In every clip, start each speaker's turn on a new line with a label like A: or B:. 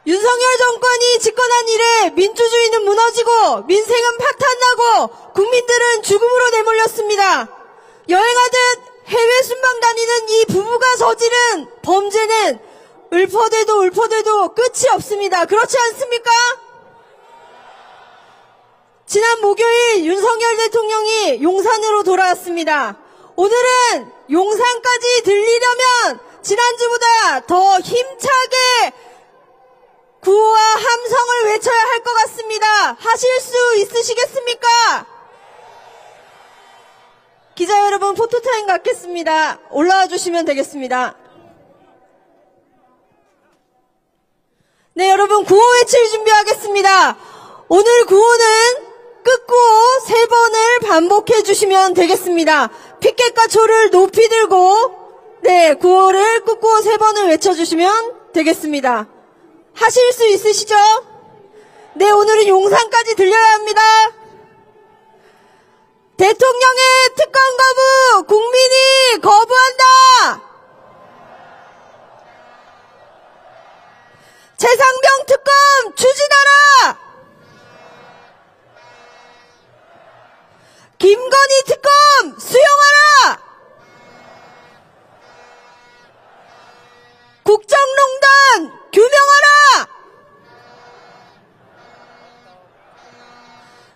A: 윤석열 정권이 집권한 이래 민주주의는 무너지고 민생은 파탄나고 국민들은 죽음으로 내몰렸습니다. 여행하듯 해외 순방 다니는 이 부부가 저지른 범죄는 읊어대도 끝이 없습니다. 그렇지 않습니까? 지난 목요일 윤석열 대통령이 용산으로 돌아왔습니다. 오늘은 용산까지 들리려면 지난주보다 더 힘차게 구호와 함성을 외쳐야 할 것 같습니다. 하실 수 있으시겠습니까? 기자 여러분, 포토타임 갖겠습니다. 올라와 주시면 되겠습니다. 네, 여러분, 구호 외칠 준비하겠습니다. 오늘 구호는 끝구호 3번을 반복해 주시면 되겠습니다. 피켓과 초를 높이 들고 네, 구호를 끝구호 3번을 외쳐주시면 되겠습니다. 하실 수 있으시죠? 네, 오늘은 용산까지 들려야 합니다. 대통령의 특검 거부 국민이 거부한다. 최상병 특검 추진하라. 김건희 특검 수용하라. 국정농단 규명하라.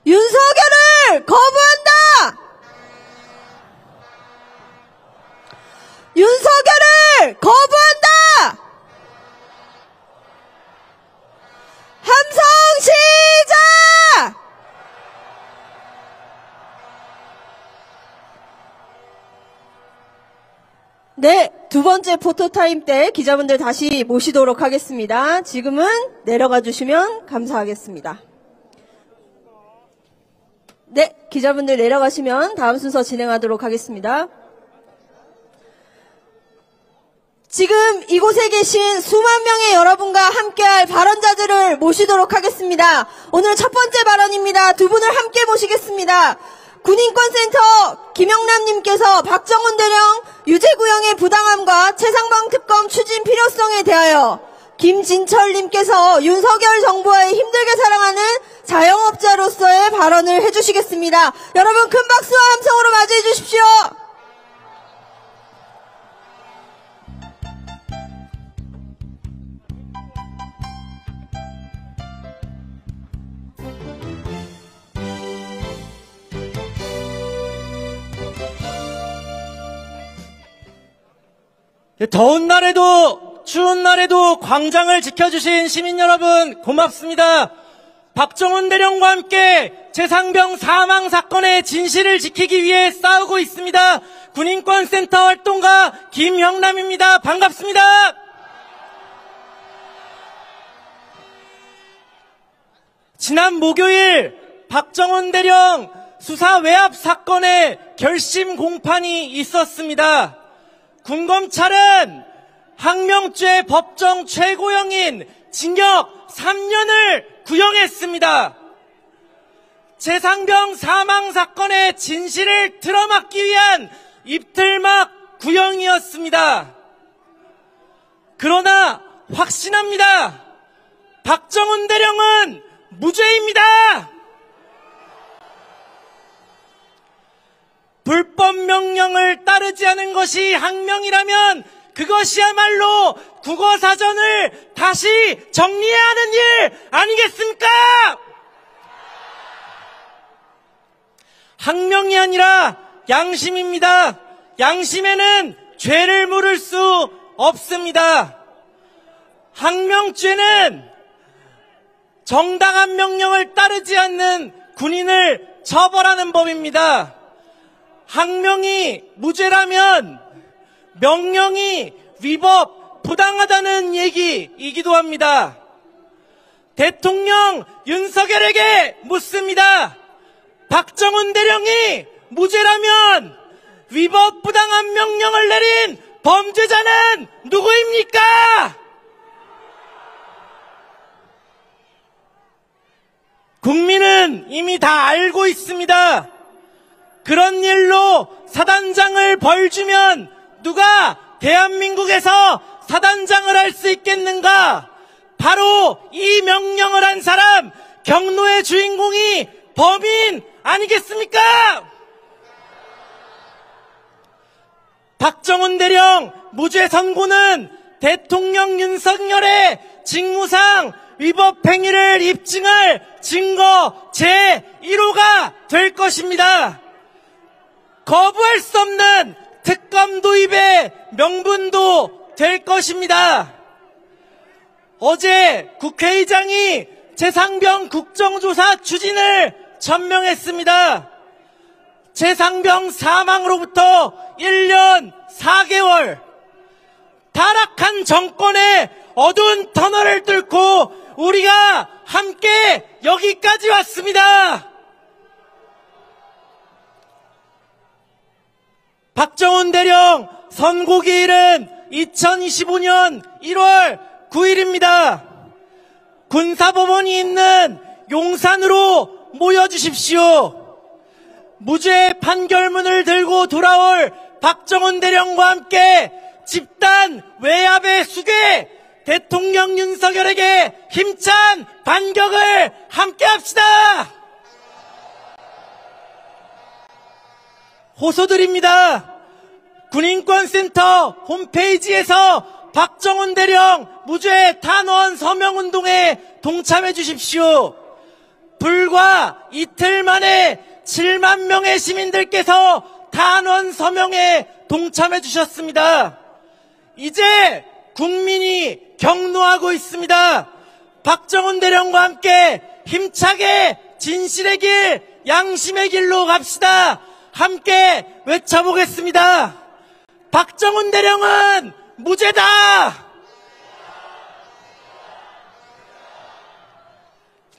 A: 윤석열을 거부한다. 윤석열을 거부한다. 함성 시작. 네, 두 번째 포토타임 때 기자분들 다시 모시도록 하겠습니다. 지금은 내려가 주시면 감사하겠습니다. 네, 기자분들 내려가시면 다음 순서 진행하도록 하겠습니다. 지금 이곳에 계신 수만 명의 여러분과 함께할 발언자들을 모시도록 하겠습니다. 오늘 첫 번째 발언입니다. 두 분을 함께 모시겠습니다. 군인권센터 김영남님께서 박정훈 대령 유죄구형의 부당함과 최상병 특검 추진 필요성에 대하여, 김진철님께서 윤석열 정부와의 힘들게 살아가는 자영업자로서의 발언을 해주시겠습니다. 여러분, 큰 박수와 함성으로 맞이해 주십시오.
B: 더운 날에도 추운 날에도 광장을 지켜주신 시민 여러분 고맙습니다. 박정훈 대령과 함께 최상병 사망 사건의 진실을 지키기 위해 싸우고 있습니다. 군인권센터 활동가 김형남입니다. 반갑습니다. 지난 목요일 박정훈 대령 수사 외압 사건의 결심 공판이 있었습니다. 군검찰은 항명죄 법정 최고형인 징역 3년을 구형했습니다. 최상병 사망 사건의 진실을 틀어막기 위한 입틀막 구형이었습니다. 그러나 확신합니다. 박정훈 대령은 무죄입니다. 불법 명령을 따르지 않은 것이 항명이라면 그것이야말로 국어사전을 다시 정리해야 하는 일 아니겠습니까? 항명이 아니라 양심입니다. 양심에는 죄를 물을 수 없습니다. 항명죄는 정당한 명령을 따르지 않는 군인을 처벌하는 법입니다. 항명이 무죄라면 명령이 위법, 부당하다는 얘기이기도 합니다. 대통령 윤석열에게 묻습니다. 박정훈 대령이 무죄라면 위법, 부당한 명령을 내린 범죄자는 누구입니까? 국민은 이미 다 알고 있습니다. 그런 일로 사단장을 벌주면 누가 대한민국에서 사단장을 할 수 있겠는가? 바로 바로 이 명령을 한 사람, 경로의 주인공이 범인 아니겠습니까? 박정훈 대령 무죄 선고는 대통령 윤석열의 직무상 위법 행위를 입증할 증거 제1호가 될 것입니다. 거부할 수 없는 특검 도입의 명분도 될 것입니다. 어제 국회의장이 최상병 국정조사 추진을 천명했습니다. 최상병 사망으로부터 1년 4개월, 타락한 정권의 어두운 터널을 뚫고 우리가 함께 여기까지 왔습니다. 박정훈 대령 선고기일은 2025년 1월 9일입니다. 군사법원이 있는 용산으로 모여주십시오. 무죄 판결문을 들고 돌아올 박정훈 대령과 함께 집단 외압의 수괴, 대통령 윤석열에게 힘찬 반격을 함께 합시다. 호소드립니다. 군인권센터 홈페이지에서 박정훈 대령 무죄 탄원 서명운동에 동참해 주십시오. 불과 이틀 만에 7만 명의 시민들께서 탄원 서명에 동참해 주셨습니다. 이제 국민이 격노하고 있습니다. 박정훈 대령과 함께 힘차게 진실의 길, 양심의 길로 갑시다. 함께 외쳐보겠습니다. 박정훈 대령은 무죄다.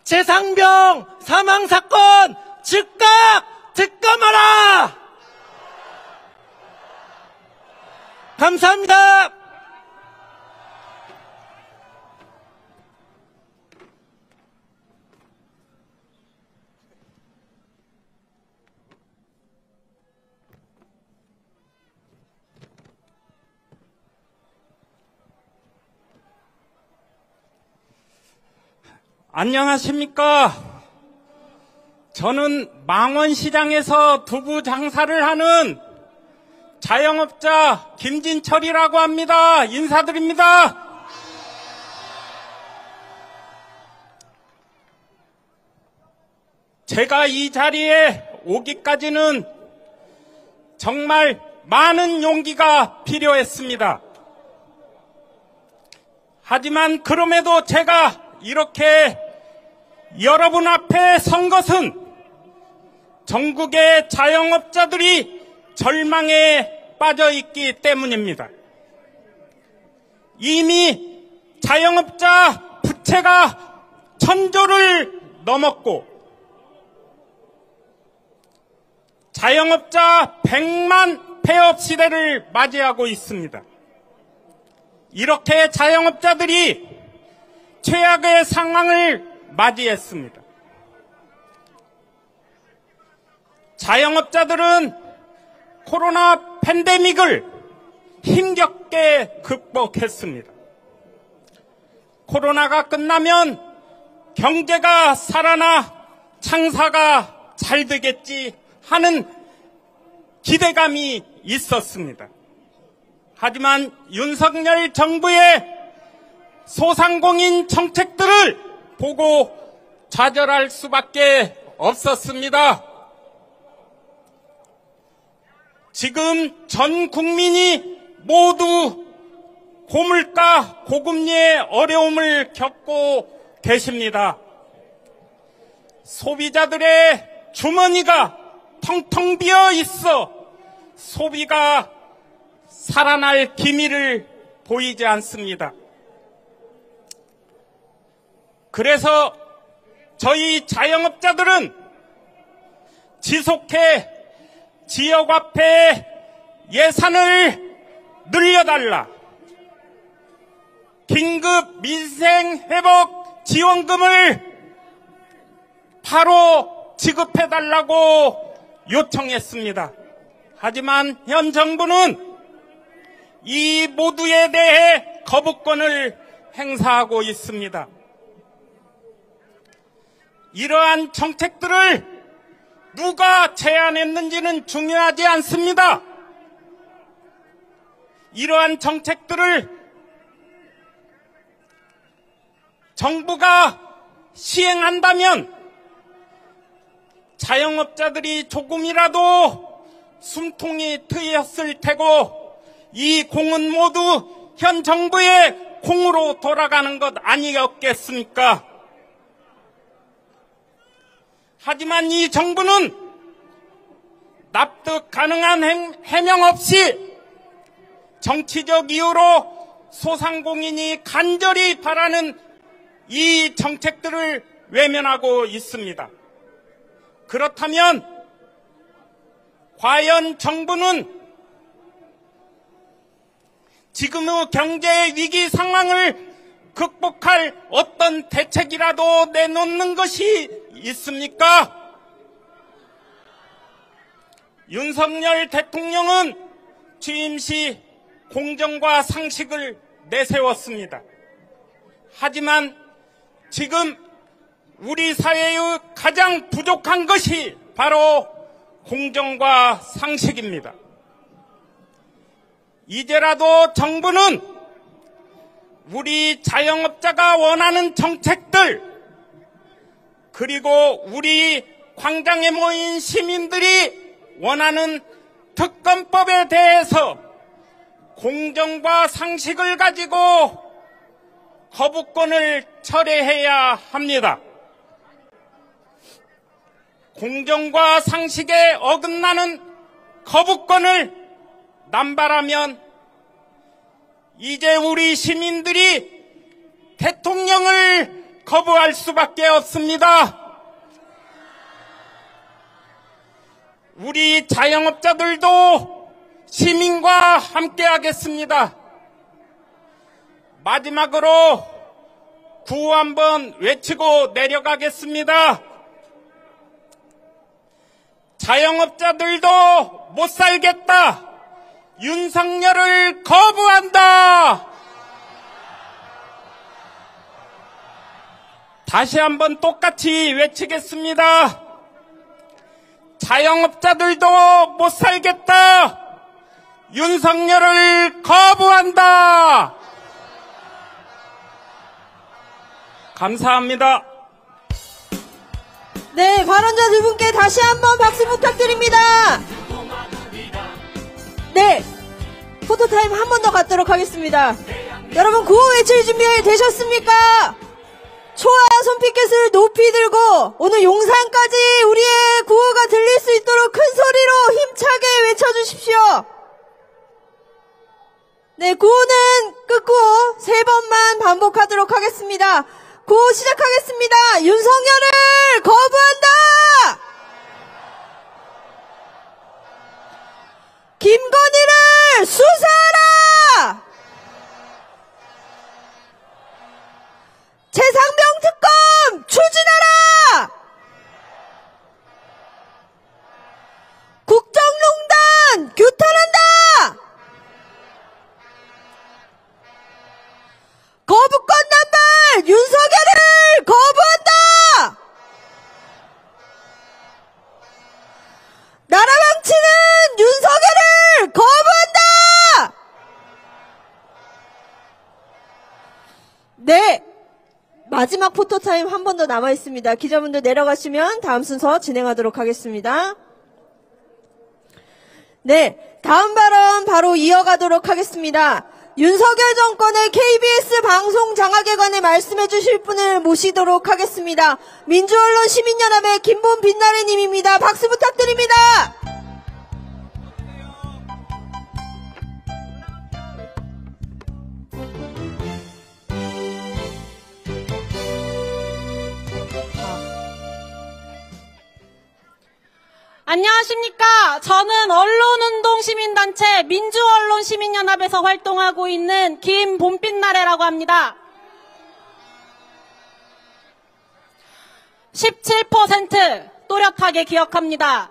B: 최상병 사망사건 즉각 특검하라. 감사합니다.
C: 안녕하십니까. 저는 망원시장에서 두부 장사를 하는 자영업자 김진철이라고 합니다. 인사드립니다. 제가 이 자리에 오기까지는 정말 많은 용기가 필요했습니다. 하지만 그럼에도 제가 이렇게 여러분 앞에 선 것은 전국의 자영업자들이 절망에 빠져 있기 때문입니다. 이미 자영업자 부채가 1000조를 넘었고 자영업자 100만 폐업 시대를 맞이하고 있습니다. 이렇게 자영업자들이 최악의 상황을 맞이했습니다. 자영업자들은 코로나 팬데믹을 힘겹게 극복했습니다. 코로나가 끝나면 경제가 살아나 장사가 잘 되겠지 하는 기대감이 있었습니다. 하지만 윤석열 정부의 소상공인 정책들을 보고 좌절할 수밖에 없었습니다. 지금 전 국민이 모두 고물가, 고금리의 어려움을 겪고 계십니다. 소비자들의 주머니가 텅텅 비어 있어 소비가 살아날 기미를 보이지 않습니다. 그래서 저희 자영업자들은 지속해 지역화폐 예산을 늘려달라, 긴급 민생회복 지원금을 바로 지급해달라고 요청했습니다. 하지만 현 정부는 이 모두에 대해 거부권을 행사하고 있습니다. 이러한 정책들을 누가 제안했는지는 중요하지 않습니다. 이러한 정책들을 정부가 시행한다면 자영업자들이 조금이라도 숨통이 트였을 테고 이 공은 모두 현 정부의 공으로 돌아가는 것 아니었겠습니까? 하지만 이 정부는 납득 가능한 해명 없이 정치적 이유로 소상공인이 간절히 바라는 이 정책들을 외면하고 있습니다. 그렇다면 과연 정부는 지금의 경제 위기 상황을 극복할 어떤 대책이라도 내놓는 것이 있습니까? 윤석열 대통령은 취임 시 공정과 상식을 내세웠습니다. 하지만 지금 우리 사회의 가장 부족한 것이 바로 공정과 상식입니다. 이제라도 정부는 우리 자영업자가 원하는 정책들, 그리고 우리 광장에 모인 시민들이 원하는 특검법에 대해서 공정과 상식을 가지고 거부권을 철회해야 합니다. 공정과 상식에 어긋나는 거부권을 남발하면 이제 우리 시민들이 대통령을 거부할 수밖에 없습니다. 우리 자영업자들도 시민과 함께 하겠습니다. 마지막으로 구호 한번 외치고 내려가겠습니다. 자영업자들도 못 살겠다. 윤석열을 거부한다. 다시 한번 똑같이 외치겠습니다. 자영업자들도 못 살겠다. 윤석열을 거부한다. 감사합니다.
A: 네, 발언자 두 분께 다시 한번 박수 부탁드립니다. 네, 포토타임 한 번 더 갖도록 하겠습니다. 여러분 구호 외칠 준비 되셨습니까? 초와 손피켓을 높이 들고 오늘 용산까지 우리의 구호가 들릴 수 있도록 큰 소리로 힘차게 외쳐주십시오. 네, 구호는 끝구호 3번만 반복하도록 하겠습니다. 구호 시작하겠습니다. 윤석열을 거부한다! 김건희를 수사하라! 최상병 특검 추진하라! 국정농단 규탄한다! 거부권 남발 윤석열을 거부한다! 나라 망치는 윤석열을 거부한다! 네, 마지막 포토타임 한 번 더 남아있습니다. 기자분들 내려가시면 다음 순서 진행하도록 하겠습니다. 네, 다음 발언 바로 이어가도록 하겠습니다. 윤석열 정권의 KBS 방송 장악에 관해 말씀해 주실 분을 모시도록 하겠습니다. 민주언론 시민연합의 김본빛나래님입니다. 박수 부탁드립니다.
D: 안녕하십니까. 저는 언론운동시민단체 민주언론시민연합에서 활동하고 있는 김본빛나래라고 합니다. 17% 또렷하게 기억합니다.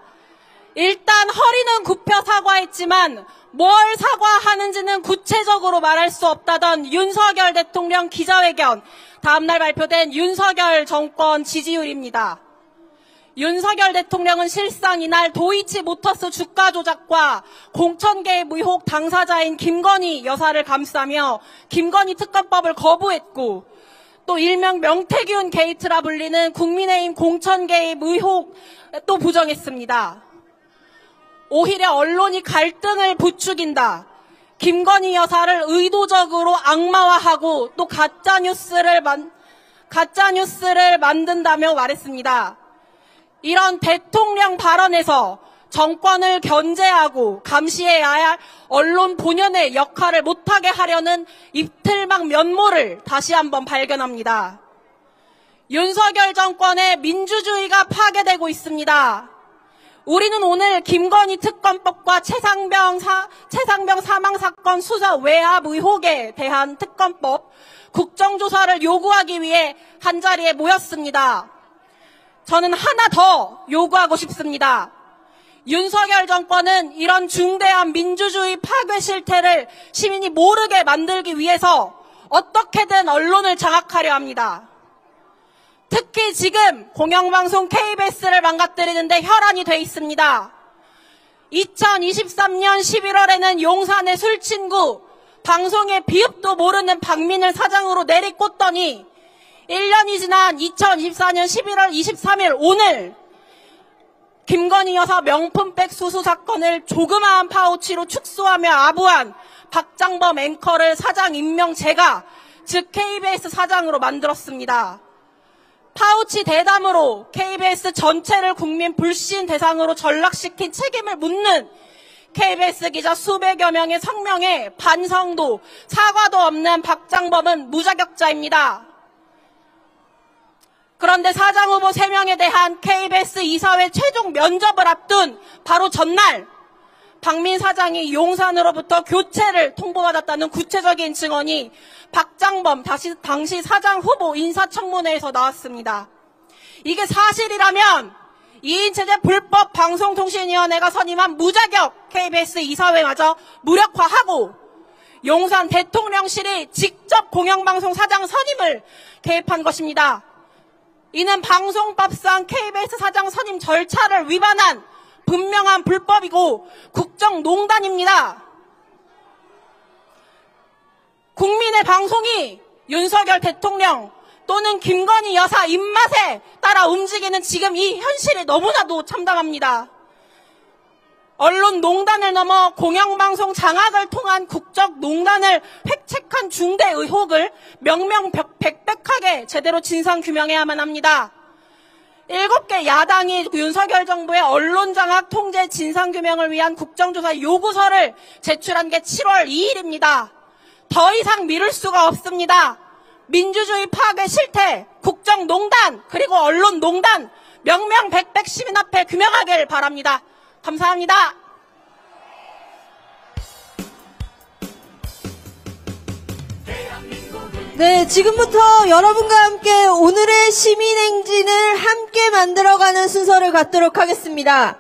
D: 일단 허리는 굽혀 사과했지만 뭘 사과하는지는 구체적으로 말할 수 없다던 윤석열 대통령 기자회견, 다음날 발표된 윤석열 정권 지지율입니다. 윤석열 대통령은 실상 이날 도이치모터스 주가 조작과 공천 개입 의혹 당사자인 김건희 여사를 감싸며 김건희 특검법을 거부했고, 또 일명 명태균 게이트라 불리는 국민의힘 공천 개입 의혹 또 부정했습니다. 오히려 언론이 갈등을 부추긴다, 김건희 여사를 의도적으로 악마화하고 또 가짜뉴스를 만든다며 말했습니다. 이런 대통령 발언에서 정권을 견제하고 감시해야 할 언론 본연의 역할을 못하게 하려는 입틀막 면모를 다시 한번 발견합니다. 윤석열 정권의 민주주의가 파괴되고 있습니다. 우리는 오늘 김건희 특검법과 최상병 사망사건 수사 외압 의혹에 대한 특검법 국정조사를 요구하기 위해 한자리에 모였습니다. 저는 하나 더 요구하고 싶습니다. 윤석열 정권은 이런 중대한 민주주의 파괴 실태를 시민이 모르게 만들기 위해서 어떻게든 언론을 장악하려 합니다. 특히 지금 공영방송 KBS를 망가뜨리는데 혈안이 돼 있습니다. 2023년 11월에는 용산의 술친구, 방송의 비읍도 모르는 박민을 사장으로 내리꽂더니 1년이 지난 2024년 11월 23일 오늘 김건희 여사 명품백 수수 사건을 조그마한 파우치로 축소하며 아부한 박장범 앵커를 사장 임명 제가, 즉 KBS 사장으로 만들었습니다. 파우치 대담으로 KBS 전체를 국민 불신 대상으로 전락시킨 책임을 묻는 KBS 기자 수백여 명의 성명에 반성도 사과도 없는 박장범은 무자격자입니다. 그런데 사장 후보 3명에 대한 KBS 이사회 최종 면접을 앞둔 바로 전날 박민 사장이 용산으로부터 교체를 통보받았다는 구체적인 증언이 박장범 당시 사장 후보 인사청문회에서 나왔습니다. 이게 사실이라면 2인 체제 불법 방송통신위원회가 선임한 무자격 KBS 이사회마저 무력화하고 용산 대통령실이 직접 공영방송 사장 선임을 개입한 것입니다. 이는 방송법상 KBS 사장 선임 절차를 위반한 분명한 불법이고 국정농단입니다. 국민의 방송이 윤석열 대통령 또는 김건희 여사 입맛에 따라 움직이는 지금 이 현실이 너무나도 참담합니다. 언론 농단을 넘어 공영방송 장악을 통한 국정농단을 획책한 중대 의혹을 명명백백하게 제대로 진상규명해야만 합니다. 7개 야당이 윤석열 정부의 언론장악 통제 진상규명을 위한 국정조사 요구서를 제출한 게 7월 2일입니다. 더 이상 미룰 수가 없습니다. 민주주의 파괴 실태, 국정농단, 그리고 언론농단 명명백백 시민 앞에 규명하길 바랍니다. 감사합니다.
A: 네, 지금부터 여러분과 함께 오늘의 시민행진을 함께 만들어가는 순서를 갖도록 하겠습니다.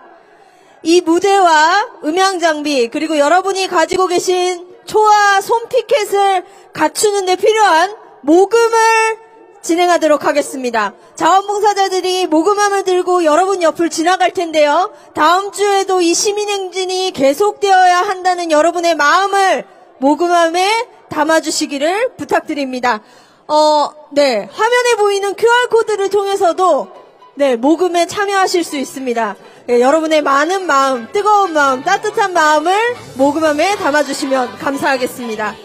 A: 이 무대와 음향장비 그리고 여러분이 가지고 계신 초와 손피켓을 갖추는 데 필요한 모금을 진행하도록 하겠습니다. 자원봉사자들이 모금함을 들고 여러분 옆을 지나갈 텐데요. 다음 주에도 이 시민행진이 계속되어야 한다는 여러분의 마음을 모금함에 담아주시기를 부탁드립니다. 네, 화면에 보이는 QR코드를 통해서도 네, 모금에 참여하실 수 있습니다. 네, 여러분의 많은 마음, 뜨거운 마음, 따뜻한 마음을 모금함에 담아주시면 감사하겠습니다.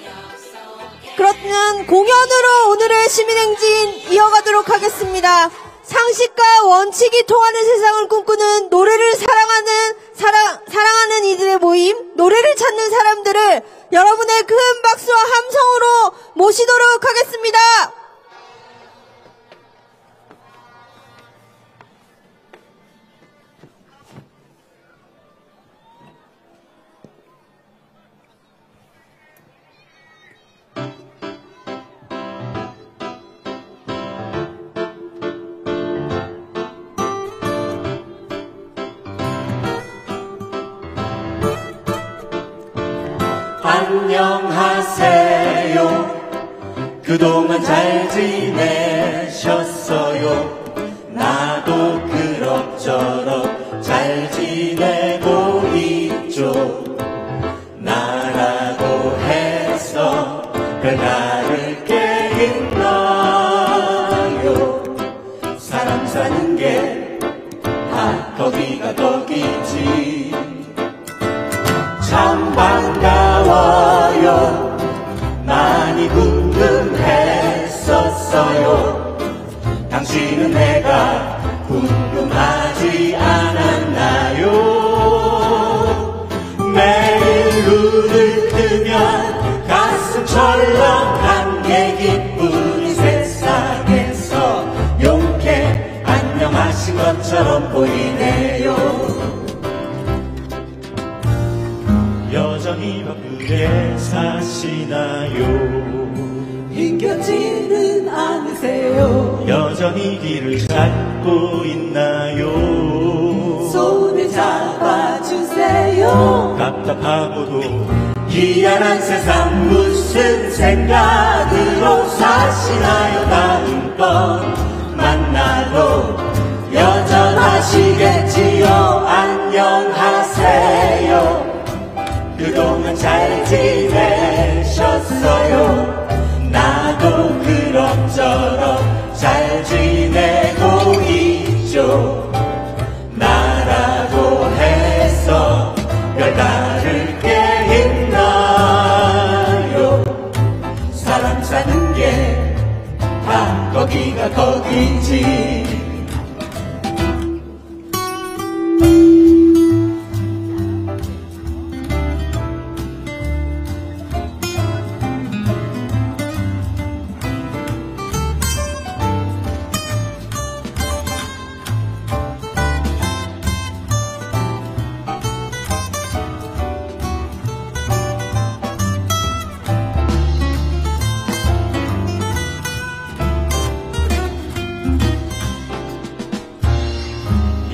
A: 그렇다면 공연으로 오늘의 시민행진 이어가도록 하겠습니다. 상식과 원칙이 통하는 세상을 꿈꾸는 노래를 사랑하는 이들의 모임, 노래를 찾는 사람들을 여러분의 큰 박수와 함성으로 모시도록 하겠습니다.
E: 안녕하세요. 그동안 잘 지내셨어요? 나도 그럭저럭 잘 지내고 있죠. 나라고 해서 별다를 게 있나요? 사람 사는 게 다 거기가 거기지. 참 반가워요. 많이 궁금했었어요. 당신은 내가 궁금하지 않았나요? 매일 눈을 뜨면 가슴 철렁한 기쁨이 세상에서 용케 안녕하신 것처럼 보이네요. 여전히 바쁘게 사시나요?
F: 힘겹지는 않으세요?
E: 여전히 길을 찾고 있나요?
F: 손을 잡아주세요.
E: 답답하고도 희한한 세상 무슨 생각으로 사시나요? 다음번 만나도 여전하시겠지요. 안녕하세요. 그동안 잘 지내셨어요? 나도 그럭저럭 잘 지내고 있죠. 나라고 해서 별다를 게 있나요? 사람 사는 게 다 거기가 거기지.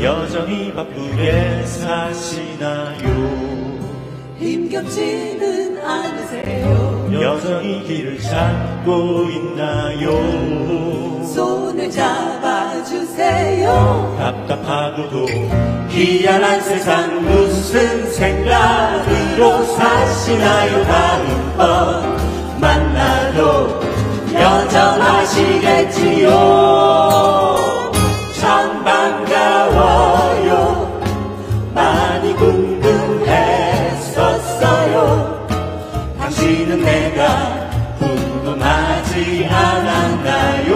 E: 여전히 바쁘게 사시나요?
F: 힘겹지는 않으세요?
E: 여전히 길을 찾고 있나요?
F: 손을 잡아주세요.
E: 답답하고도 희한한 세상 무슨 생각으로 사시나요? 다음번 만나도 여전하시겠지요. 참 반가워요. 많이 궁금했었어요. 당신은 내가 궁금하지 않았나요?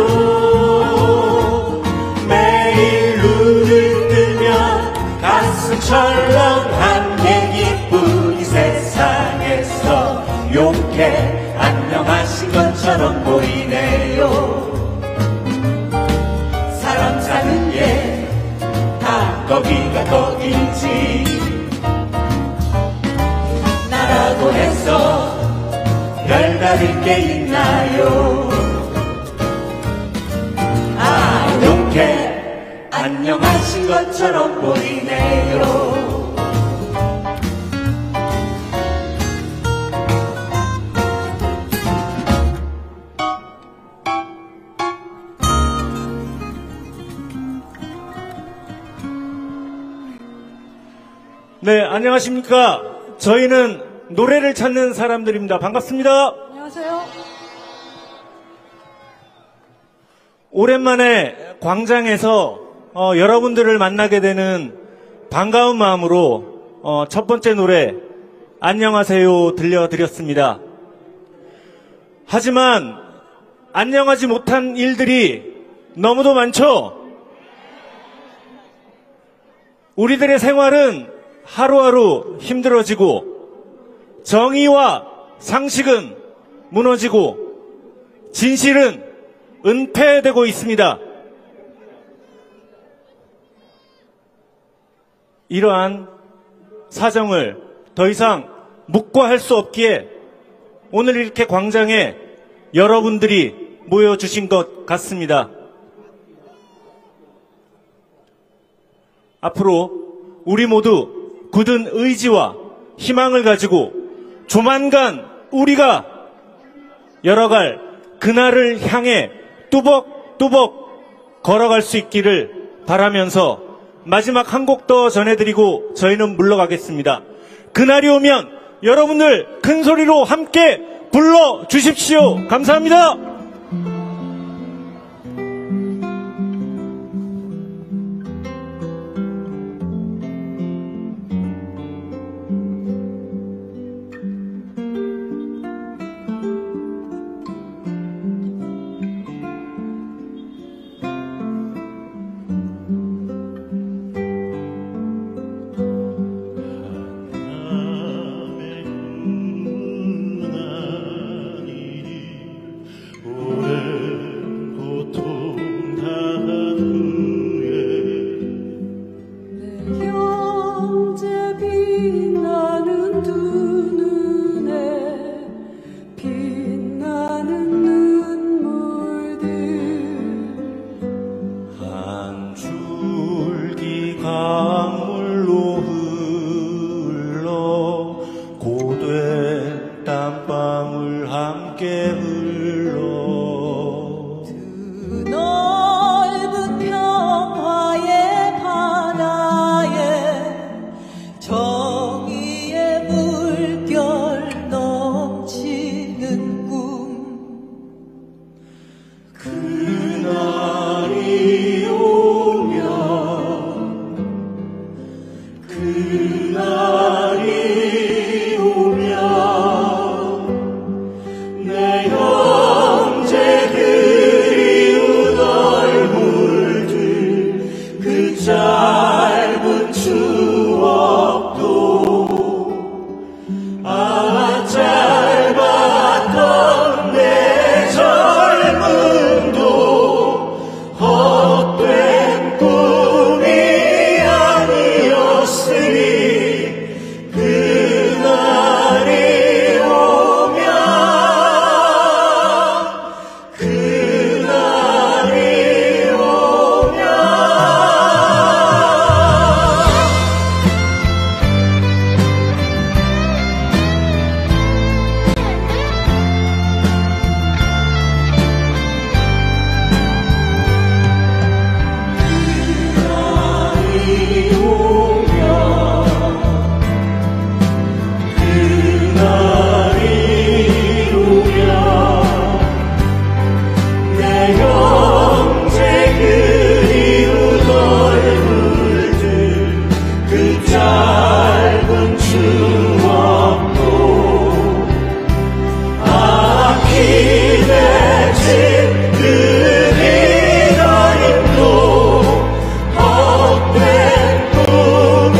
E: 매일 눈을 뜨면 가슴 철렁한 기쁨이 세상에서 용케 안녕하신 것처럼 보이네요. 사람 사는 게 다 거기가 거기지. 나라고 해서 별다를 게 있나요? 아, 용케 안녕하신 것처럼 보이네요.
B: 네, 안녕하십니까. 저희는 노래를 찾는 사람들입니다. 반갑습니다.
F: 안녕하세요.
B: 오랜만에 광장에서 여러분들을 만나게 되는 반가운 마음으로 첫 번째 노래 안녕하세요 들려드렸습니다. 하지만 안녕하지 못한 일들이 너무도 많죠. 우리들의 생활은 하루하루 힘들어지고 정의와 상식은 무너지고 진실은 은폐되고 있습니다. 이러한 사정을 더 이상 묵과할 수 없기에 오늘 이렇게 광장에 여러분들이 모여주신 것 같습니다. 앞으로 우리 모두 굳은 의지와 희망을 가지고 조만간
G: 우리가 열어갈 그날을 향해 뚜벅뚜벅 걸어갈 수 있기를 바라면서 마지막 한 곡 더 전해드리고 저희는 물러가겠습니다. 그날이 오면 여러분들 큰 소리로 함께 불러주십시오. 감사합니다.
F: 형제 빛나는 두 눈에 빛나는 눈물들
G: 한 줄기 강물로 흘러 고된 땀방울 함께 흘러
F: 그 넓은 평화의 바다에 정의의 물결 넘치는 꿈
G: 그날이 오면 그날이 오면 내 형제 그리운 얼굴들 그 짧은 추억도 짧았던 내 젊음도 헛된 꿈이 아니었으니 그날이 오면 그날이 오면 그날이 오면 내 형제 그리운 얼굴들 그 짧은 추억도 기대진 그 기다림도 헛된 꿈이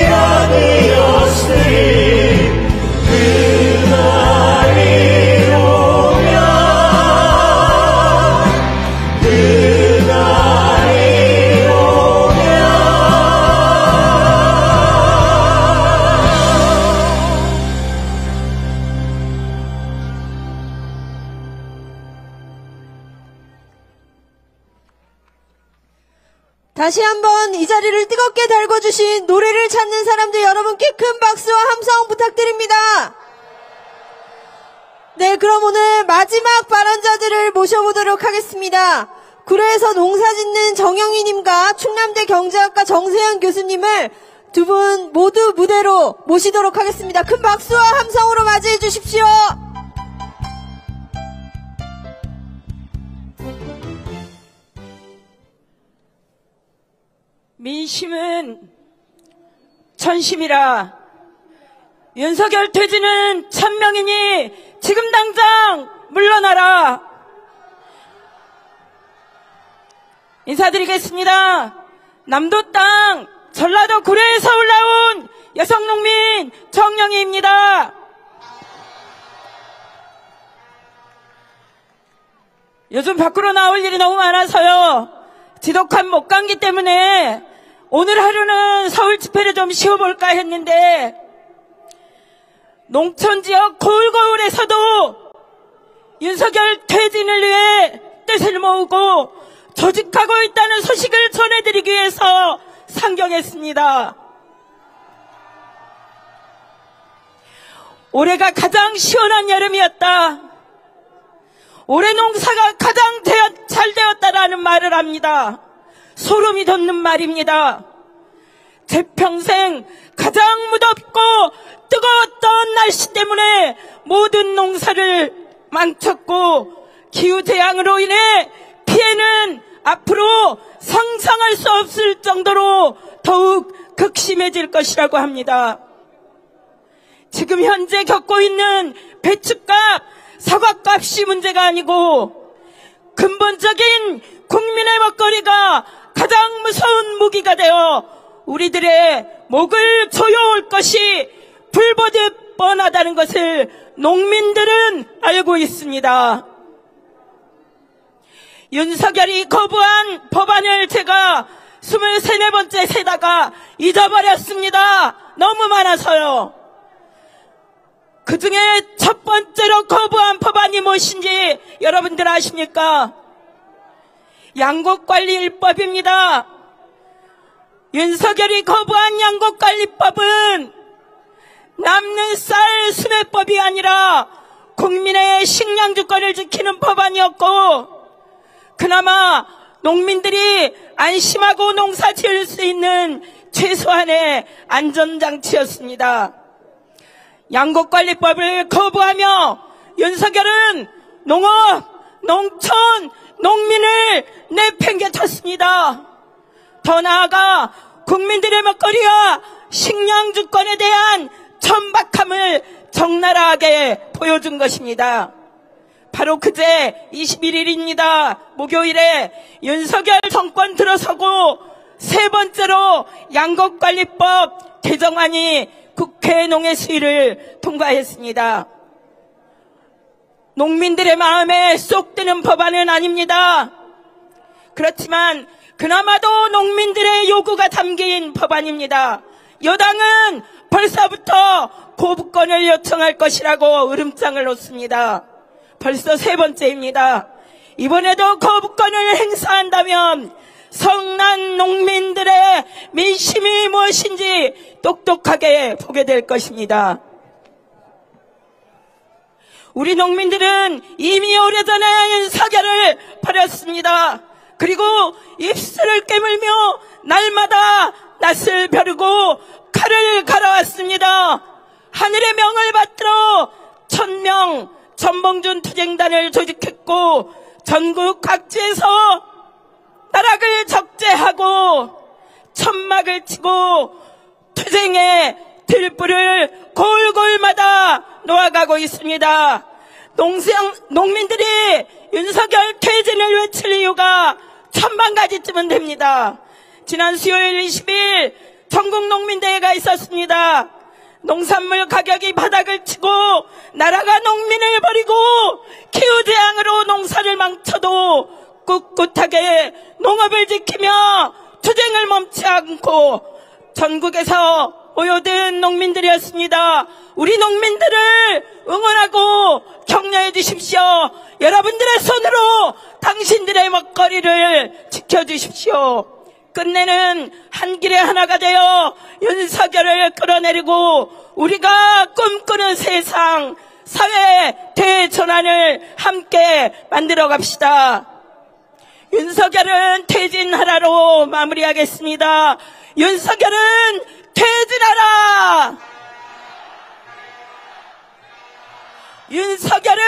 G: 아니었으니 그날이 오면 그날이 오면
A: 다시 한번 이 자리를 뜨겁게 달궈주신 노래를 찾는 사람들 여러분께 큰 박수와 함성 부탁드립니다. 네, 그럼 오늘 마지막 발언자들을 모셔보도록 하겠습니다. 구례에서 농사짓는 정영희님과 충남대 경제학과 정세현 교수님을 두 분 모두 무대로 모시도록 하겠습니다. 큰 박수와 함성으로 맞이해 주십시오.
D: 민심은 천심이라 윤석열 퇴진은 천명이니 지금 당장 물러나라. 인사드리겠습니다. 남도 땅 전라도 구례에서 올라온 여성농민 정영희입니다. 요즘 밖으로 나올 일이 너무 많아서요. 지독한 목감기 때문에 오늘 하루는 서울 집회를 좀 쉬어볼까 했는데 농촌지역 고을고을에서도 윤석열 퇴진을 위해 뜻을 모으고 조직하고 있다는 소식을 전해드리기 위해서 상경했습니다. 올해가 가장 시원한 여름이었다. 올해 농사가 가장 잘 되었다라는 말을 합니다. 소름이 돋는 말입니다. 제 평생 가장 무덥고 뜨거웠던 날씨 때문에 모든 농사를 망쳤고 기후재앙으로 인해 피해는 앞으로 상상할 수 없을 정도로 더욱 극심해질 것이라고 합니다. 지금 현재 겪고 있는 배추값, 사과값이 문제가 아니고 근본적인 국민의 먹거리가 가장 무서운 무기가 되어 우리들의 목을 조여올 것이 불보듯 뻔하다는 것을 농민들은 알고 있습니다. 윤석열이 거부한 법안을 제가 23번째 세다가 잊어버렸습니다. 너무 많아서요. 그 중에 첫 번째로 거부한 법안이 무엇인지 여러분들 아십니까? 양곡관리법입니다. 윤석열이 거부한 양곡관리법은 남는 쌀 수매법이 아니라 국민의 식량주권을 지키는 법안이었고 그나마 농민들이 안심하고 농사 지을 수 있는 최소한의 안전장치였습니다. 양곡관리법을 거부하며 윤석열은 농업, 농촌, 농민을 내팽개쳤습니다. 더 나아가 국민들의 먹거리와 식량주권에 대한 천박함을 적나라하게 보여준 것입니다. 바로 그제 21일입니다. 목요일에 윤석열 정권 들어서고 세 번째로 양곡관리법 개정안이 국회 농해수위를 통과했습니다. 농민들의 마음에 쏙 드는 법안은 아닙니다. 그렇지만 그나마도 농민들의 요구가 담긴 법안입니다. 여당은 벌써부터 거부권을 요청할 것이라고 으름장을 놓습니다. 벌써 세 번째입니다. 이번에도 거부권을 행사한다면 성난 농민들의 민심이 무엇인지 똑똑하게 보게 될 것입니다. 우리 농민들은 이미 오래전에 윤석열을 버렸습니다. 그리고 입술을 깨물며 날마다 낯을 벼르고 칼을 갈아왔습니다. 하늘의 명을 받들어 1000명 전봉준 투쟁단을 조직했고 전국 각지에서 나락을 적재하고 천막을 치고 투쟁의 들불을 골골마다 놓아가고 있습니다. 농민들이 윤석열 퇴진을 외칠 이유가 1000가지쯤은 됩니다. 지난 수요일 20일 전국 농민대회가 있었습니다. 농산물 가격이 바닥을 치고 나라가 농민을 버리고 기후재앙으로 농사를 망쳐도 꿋꿋하게 농업을 지키며 투쟁을 멈추지 않고 전국에서 모여든 농민들이었습니다. 우리 농민들을 응원하고 격려해 주십시오. 여러분들의 손으로 당신들의 먹거리를 지켜주십시오. 끝내는 한 길의 하나가 되어 윤석열을 끌어내리고 우리가 꿈꾸는 세상, 사회 대전환을 함께 만들어 갑시다. 윤석열은 퇴진하라로 마무리하겠습니다. 윤석열은 퇴진하라! 윤석열은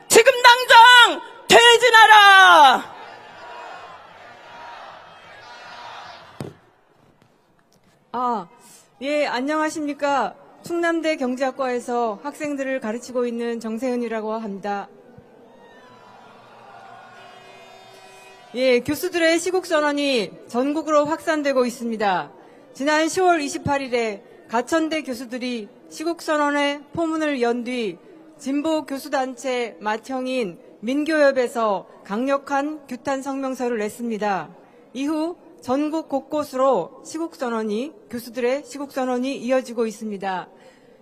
D: 지금 당장 퇴진하라!
H: 예, 안녕하십니까. 충남대 경제학과에서 학생들을 가르치고 있는 정세은이라고 합니다. 예, 교수들의 시국선언이 전국으로 확산되고 있습니다. 지난 10월 28일에 가천대 교수들이 시국선언의 포문을 연 뒤 진보 교수단체 맏형인 민교협에서 강력한 규탄 성명서를 냈습니다. 이후 전국 곳곳으로 교수들의 시국선언이 이어지고 있습니다.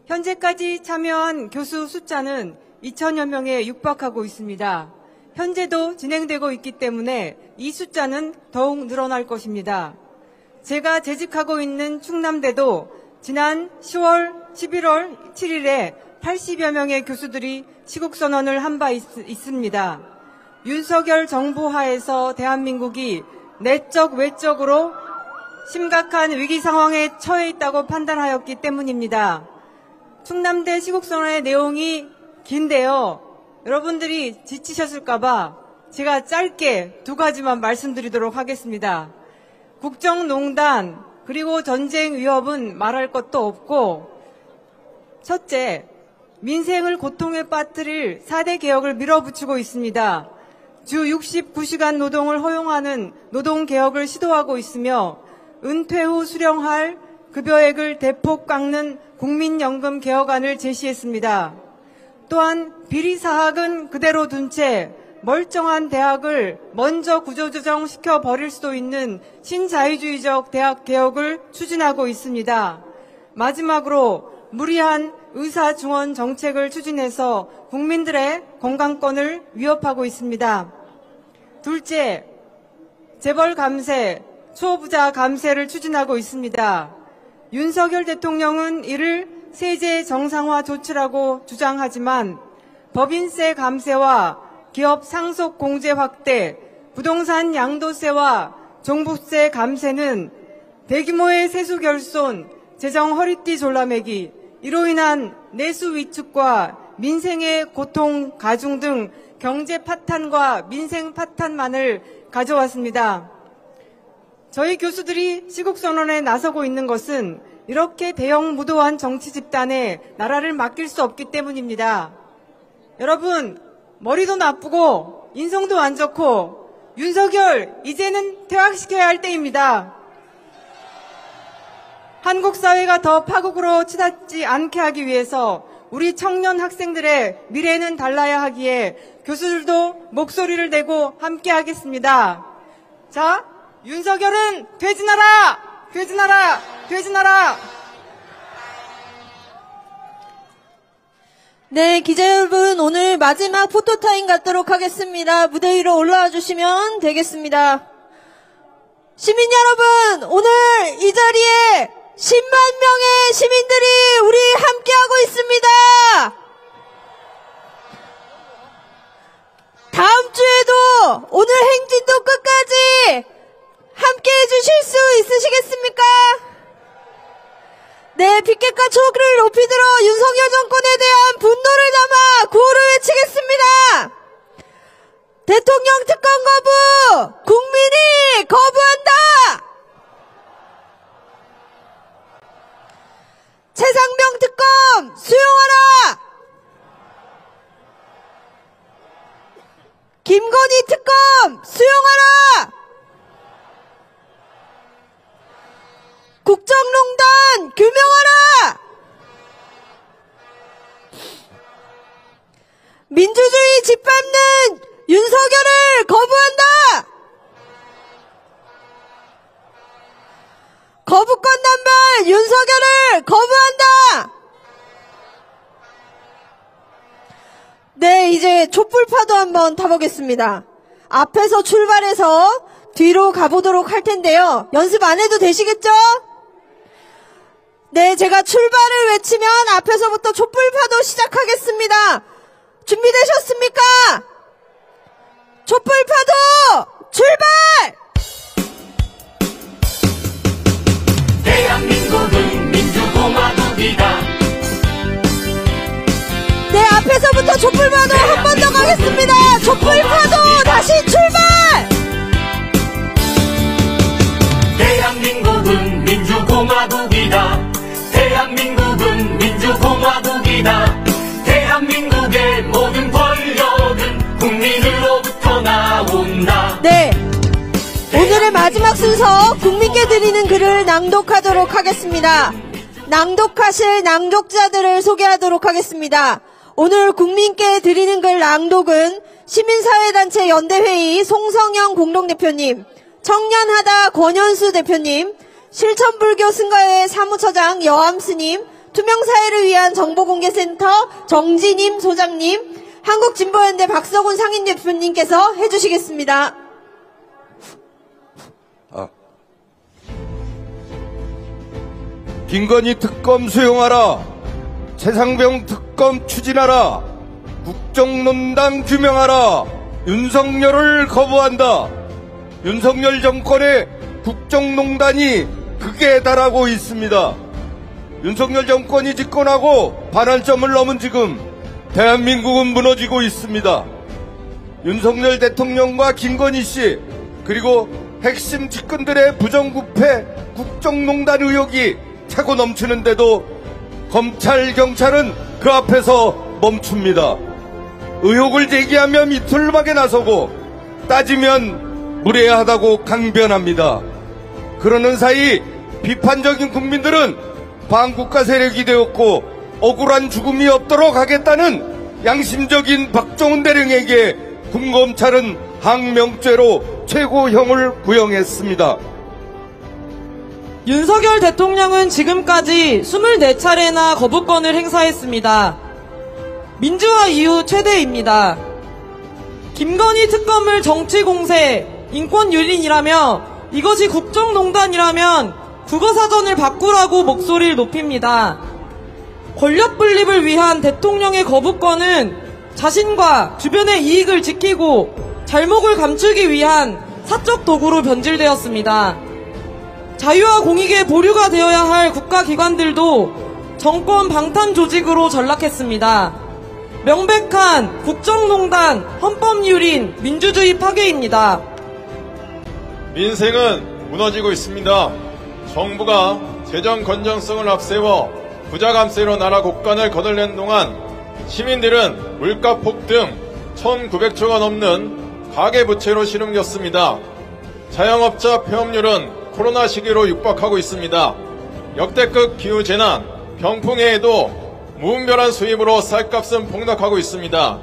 H: 현재까지 참여한 교수 숫자는 2000여 명에 육박하고 있습니다. 현재도 진행되고 있기 때문에 이 숫자는 더욱 늘어날 것입니다. 제가 재직하고 있는 충남대도 지난 11월 7일에 80여 명의 교수들이 시국선언을 한 바 있습니다. 윤석열 정부 하에서 대한민국이 내적 외적으로 심각한 위기 상황에 처해 있다고 판단하였기 때문입니다. 충남대 시국선언의 내용이 긴데요. 여러분들이 지치셨을까봐 제가 짧게 두 가지만 말씀드리도록 하겠습니다. 국정농단 그리고 전쟁 위협은 말할 것도 없고, 첫째, 민생을 고통에 빠뜨릴 4대 개혁을 밀어붙이고 있습니다. 주 69시간 노동을 허용하는 노동개혁을 시도하고 있으며 은퇴 후 수령할 급여액을 대폭 깎는 국민연금 개혁안을 제시했습니다. 또한 비리사학은 그대로 둔 채 멀쩡한 대학을 먼저 구조조정시켜 버릴 수도 있는 신자유주의적 대학 개혁을 추진하고 있습니다. 마지막으로 무리한 의사중원 정책을 추진해서 국민들의 건강권을 위협하고 있습니다. 둘째, 재벌 감세, 초부자 감세를 추진하고 있습니다. 윤석열 대통령은 이를 세제 정상화 조치라고 주장하지만 법인세 감세와 기업 상속 공제 확대, 부동산 양도세와 종부세 감세는 대규모의 세수 결손, 재정 허리띠 졸라매기, 이로 인한 내수 위축과 민생의 고통 가중 등 경제 파탄과 민생 파탄만을 가져왔습니다. 저희 교수들이 시국선언에 나서고 있는 것은 이렇게 대형 무도한 정치 집단에 나라를 맡길 수 없기 때문입니다. 여러분, 머리도 나쁘고 인성도 안 좋고 윤석열 이제는 퇴학시켜야 할 때입니다. 한국 사회가 더 파국으로 치닫지 않게 하기 위해서 우리 청년 학생들의 미래는 달라야 하기에 교수들도 목소리를 내고 함께 하겠습니다. 자, 윤석열은 퇴진하라! 퇴진하라! 퇴진하라!
A: 네, 기자 여러분, 오늘 마지막 포토타임 갖도록 하겠습니다. 무대 위로 올라와 주시면 되겠습니다. 시민 여러분, 오늘 이 자리에 10만 명의 시민들이 우리 함께하고 있습니다. 다음 주에도 오늘 행진도 끝까지 함께해 주실 수 있으시겠습니까? 네, 빛깔과 초를 높이 들어 윤석열 정권에 대한 분노를 담아 구호를 외치겠습니다. 대통령 특검 거부! 국민이 거부한다! 최상병 특검 수용하라! 김건희 특검 수용하라! 국정농단 규명하라! 민주주의 짓밟는 윤석열을 거부한다! 거부권 남발 윤석열을 거부한다! 네, 이제 촛불파도 한번 타보겠습니다. 앞에서 출발해서 뒤로 가보도록 할 텐데요. 연습 안 해도 되시겠죠? 네, 제가 출발을 외치면 앞에서부터 촛불파도 시작하겠습니다. 준비되셨습니까? 촛불파도 출발!
E: 대한민국은 민주공화국이다.
A: 네, 앞에서부터 촛불파도 한 번 더 가겠습니다. 촛불파도 다시 출발!
E: 대한민국은 민주공화국이다. 대한민국은 민주공화국이다. 대한민국의 모든 권력은 국민으로부터 나온다.
A: 네, 오늘의 마지막 순서 국민께 드리는 글을 낭독하도록 하겠습니다. 낭독하실 낭독자들을 소개하도록 하겠습니다. 오늘 국민께 드리는 글 낭독은 시민사회단체 연대회의 송성영 공동대표님, 청년하다 권현수 대표님, 실천불교 승가회 사무처장 여암스님, 투명사회를 위한 정보공개센터 정진임 소장님, 한국진보연대 박서군 상임대표님께서 해주시겠습니다.
I: 김건희 특검 수용하라. 최상병 특검 특검 추진하라. 국정농단 규명하라. 윤석열을 거부한다. 윤석열 정권의 국정농단이 극에 달하고 있습니다. 윤석열 정권이 집권하고 반환점을 넘은 지금 대한민국은 무너지고 있습니다. 윤석열 대통령과 김건희 씨 그리고 핵심 측근들의 부정부패 국정농단 의혹이 차고 넘치는데도 검찰 경찰은 그 앞에서 멈춥니다. 의혹을 제기하면 이틀밖에 나서고 따지면 무례하다고 강변합니다. 그러는 사이 비판적인 국민들은 반국가 세력이 되었고 억울한 죽음이 없도록 하겠다는 양심적인 박정훈 대령에게 군검찰은 항명죄로 최고형을 구형했습니다.
F: 윤석열 대통령은 지금까지 24차례나 거부권을 행사했습니다. 민주화 이후 최대입니다. 김건희 특검을 정치공세, 인권유린이라며 이것이 국정농단이라면 국어사전을 바꾸라고 목소리를 높입니다. 권력 분립을 위한 대통령의 거부권은 자신과 주변의 이익을 지키고 잘목을 감추기 위한 사적 도구로 변질되었습니다. 자유와 공익의 보류가 되어야 할 국가기관들도 정권 방탄 조직으로 전락했습니다. 명백한 국정농단, 헌법유린, 민주주의 파괴입니다.
J: 민생은 무너지고 있습니다. 정부가 재정 건전성을 앞세워 부자 감세로 나라 곳간을 거덜낸 동안 시민들은 물가 폭등 1,900조가 넘는 가계부채로 시름겼습니다. 자영업자 폐업률은 코로나 시기로 육박하고 있습니다. 역대급 기후재난, 병풍해에도 무분별한 수입으로 쌀값은 폭락하고 있습니다.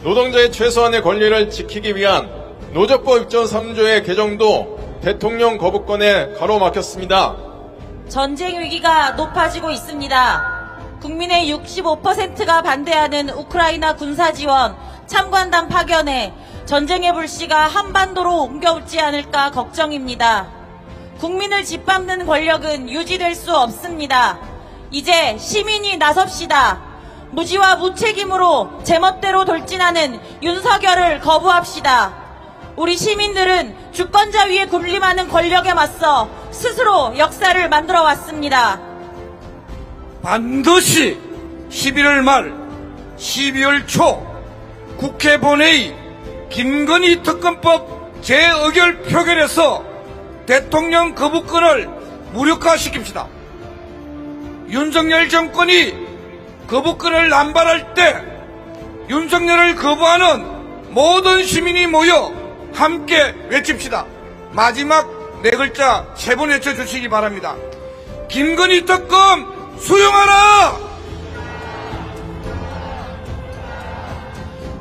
J: 노동자의 최소한의 권리를 지키기 위한 노조법 6.3조의 개정도 대통령 거부권에 가로막혔습니다.
K: 전쟁 위기가 높아지고 있습니다. 국민의 65%가 반대하는 우크라이나 군사지원, 참관단 파견에 전쟁의 불씨가 한반도로 옮겨오지 않을까 걱정입니다. 국민을 짓밟는 권력은 유지될 수 없습니다. 이제 시민이 나섭시다. 무지와 무책임으로 제멋대로 돌진하는 윤석열을 거부합시다. 우리 시민들은 주권자 위에 군림하는 권력에 맞서 스스로 역사를 만들어 왔습니다.
L: 반드시 11월 말 12월 초 국회 본회의 김건희 특검법 재의결 표결에서 대통령 거부권을 무력화시킵시다. 윤석열 정권이 거부권을 남발할 때 윤석열을 거부하는 모든 시민이 모여 함께 외칩시다. 마지막 네 글자 세 번 외쳐주시기 바랍니다. 김건희 특검 수용하라!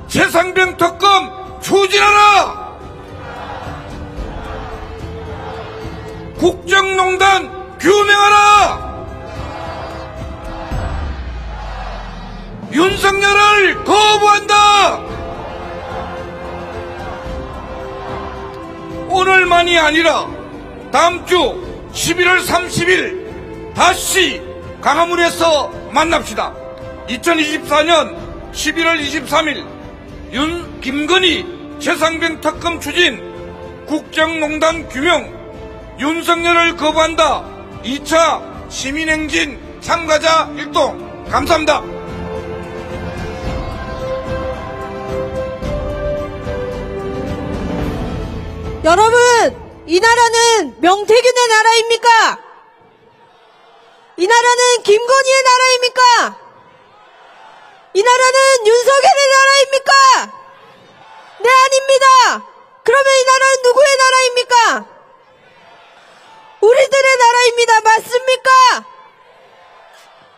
L: 최상병 특검 추진하라! 국정농단 규명하라! 윤석열을 거부한다! 오늘만이 아니라 다음 주 11월 30일 다시 강화문에서 만납시다. 2024년 11월 23일 김건희 최상병 특검 추진 국정농단 규명 윤석열을 거부한다 2차 시민행진 참가자 일동 감사합니다.
A: 여러분, 이 나라는 명태균의 나라입니까? 이 나라는 김건희의 나라입니까? 이 나라는 윤석열의 나라입니까? 네, 아닙니다. 그러면 이 나라는 누구의 나라입니까? 우리들의 나라입니다. 맞습니까?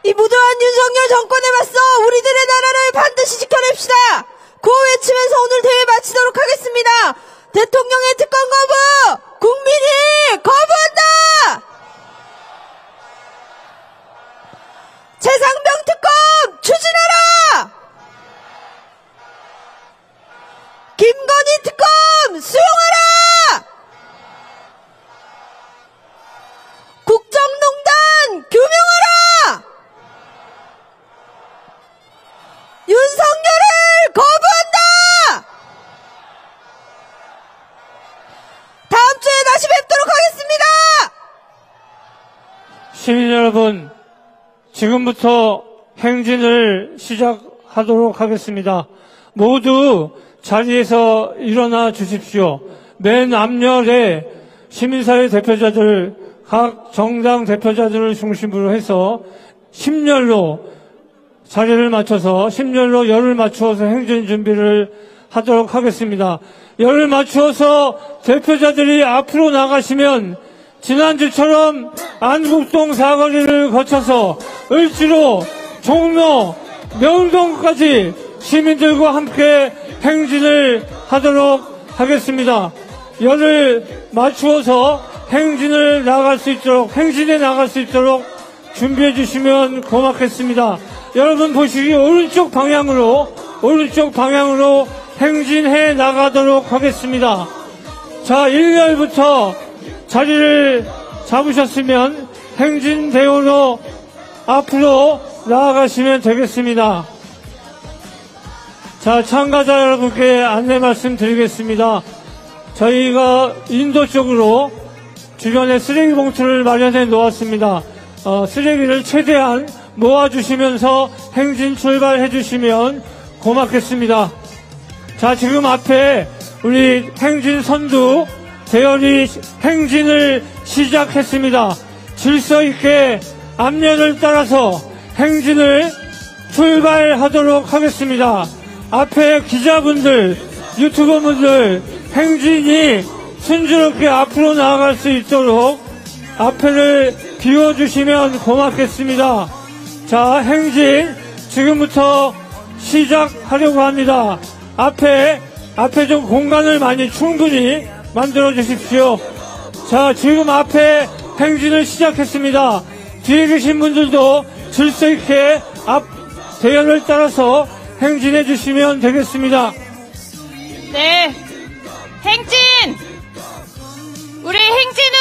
A: 이 무도한 윤석열 정권에 맞서 우리들의 나라를 반드시 지켜냅시다. 구호 외치면서 오늘 대회 마치도록 하겠습니다. 대통령의 특검 거부! 국민이 거부한다! 최상병 특검 추진하라! 김건희 특검 수용하라! 국정농단 규명하라!
C: 시민 여러분, 지금부터 행진을 시작하도록 하겠습니다. 모두 자리에서 일어나 주십시오. 맨 앞열에 시민사회 대표자들, 각 정당 대표자들을 중심으로 해서 10열로 자리를 맞춰서 10열로 열을 맞추어서 행진 준비를 하도록 하겠습니다. 열을 맞추어서 대표자들이 앞으로 나가시면 지난주처럼 안국동 사거리를 거쳐서 을지로, 종로, 명동까지 시민들과 함께 행진을 하도록 하겠습니다. 열을 맞추어서 행진에 나갈 수 있도록 준비해 주시면 고맙겠습니다. 여러분 보시기 오른쪽 방향으로 행진해 나가도록 하겠습니다. 자, 1열부터 자리를 잡으셨으면 행진대로로 앞으로 나아가시면 되겠습니다. 자, 참가자 여러분께 안내 말씀드리겠습니다. 저희가 인도 쪽으로 주변에 쓰레기 봉투를 마련해 놓았습니다. 쓰레기를 최대한 모아주시면서 행진 출발해 주시면 고맙겠습니다. 자, 지금 앞에 우리 행진 선두 대열이 행진을 시작했습니다. 질서 있게 앞면을 따라서 행진을 출발하도록 하겠습니다. 앞에 기자분들, 유튜버분들 행진이 순조롭게 앞으로 나아갈 수 있도록 앞에를 비워주시면 고맙겠습니다. 자, 행진 지금부터 시작하려고 합니다. 앞에 좀 공간을 충분히 만들어 주십시오. 자, 지금 앞에 행진을 시작했습니다. 뒤에 계신 분들도 질서 있게 앞 대열을 따라서 행진해 주시면 되겠습니다.
K: 네, 행진! 우리 행진을